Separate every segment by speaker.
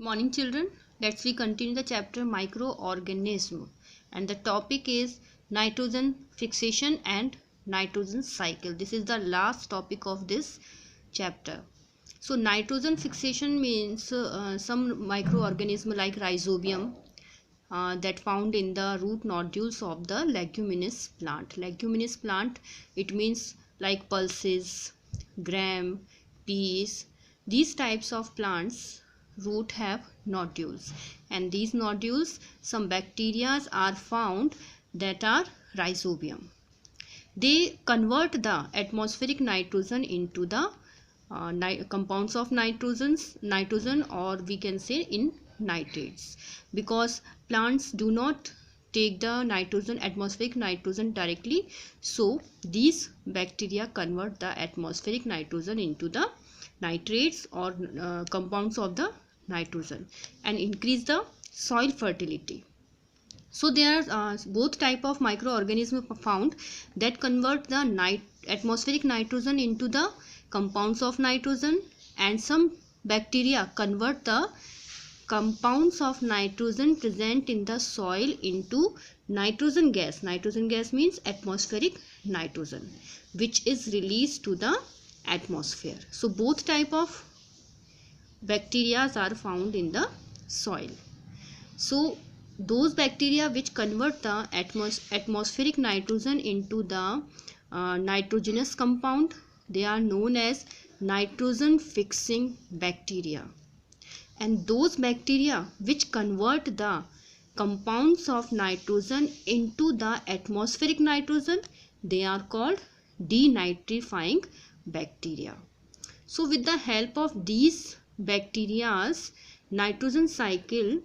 Speaker 1: Morning children, let's we continue the chapter microorganism, and the topic is nitrogen fixation and nitrogen cycle. This is the last topic of this chapter. So nitrogen fixation means some microorganism like rhizobium that found in the root nodules of the leguminous plant. Leguminous plant, it means like pulses, gram, peas. These types of plants root have nodules, and these nodules, some bacteria are found that are rhizobium. They convert the atmospheric nitrogen into the compounds of nitrogen, or we can say in nitrates, because plants do not take the atmospheric nitrogen directly. So these bacteria convert the atmospheric nitrogen into the nitrates or compounds of the nitrogen and increase the soil fertility. So there are both type of microorganisms found that convert the atmospheric nitrogen into the compounds of nitrogen, and some bacteria convert the compounds of nitrogen present in the soil into nitrogen gas. Nitrogen gas means atmospheric nitrogen, which is released to the atmosphere. So both type of bacteria are found in the soil. So those bacteria which convert the atmospheric nitrogen into the nitrogenous compound, they are known as nitrogen fixing bacteria. And those bacteria which convert the compounds of nitrogen into the atmospheric nitrogen, they are called denitrifying bacteria. So with the help of these bacteria's, nitrogen cycle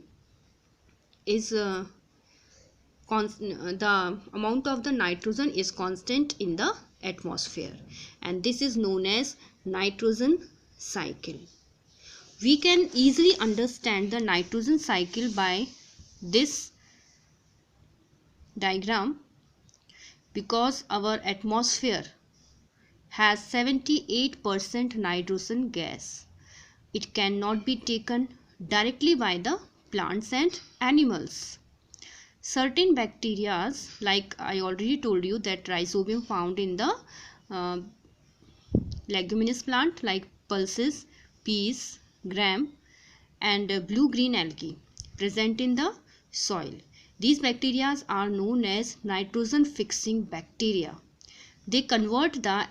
Speaker 1: is the amount of the nitrogen is constant in the atmosphere, and this is known as nitrogen cycle. We can easily understand the nitrogen cycle by this diagram, because our atmosphere has 78% nitrogen gas. It cannot be taken directly by the plants and animals. Certain bacteria, like I already told you that rhizobium found in the leguminous plant like pulses, peas, gram, and blue-green algae present in the soil. These bacteria are known as nitrogen fixing bacteria. They convert the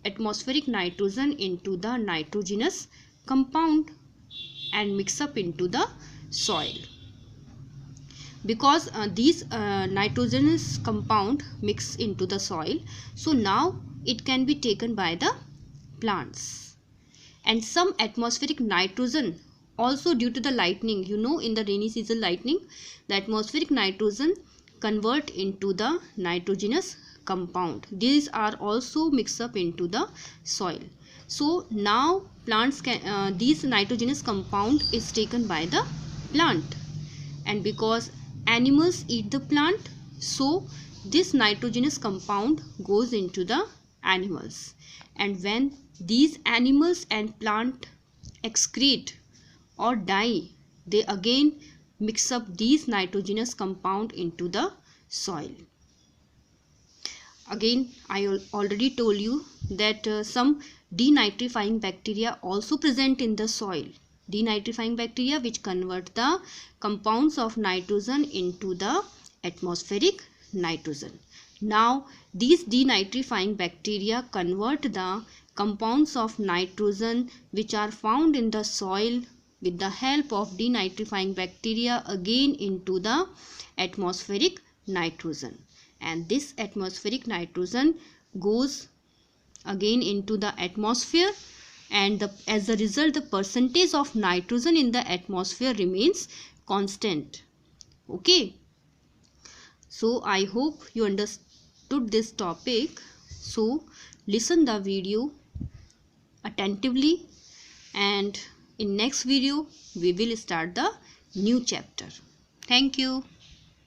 Speaker 1: atmospheric nitrogen into the nitrogenous compound and mix up into the soil. Because these nitrogenous compound mix into the soil, so now it can be taken by the plants. And some atmospheric nitrogen also, due to the lightning, in the rainy season lightning, the atmospheric nitrogen convert into the nitrogenous compound. These are also mixed up into the soil. So now plants can these nitrogenous compound is taken by the plant, and because animals eat the plant, so this nitrogenous compound goes into the animals, and when these animals and plant excrete or die, they again mix up these nitrogenous compound into the soil. Again, I already told you that some denitrifying bacteria also present in the soil. Denitrifying bacteria which convert the compounds of nitrogen into the atmospheric nitrogen. Now these denitrifying bacteria convert the compounds of nitrogen which are found in the soil with the help of denitrifying bacteria again into the atmospheric nitrogen, and this atmospheric nitrogen goes again into the atmosphere, and as a result the percentage of nitrogen in the atmosphere remains constant. Okay, so I hope you understood this topic. So listen the video attentively, and in next video we will start the new chapter. Thank you.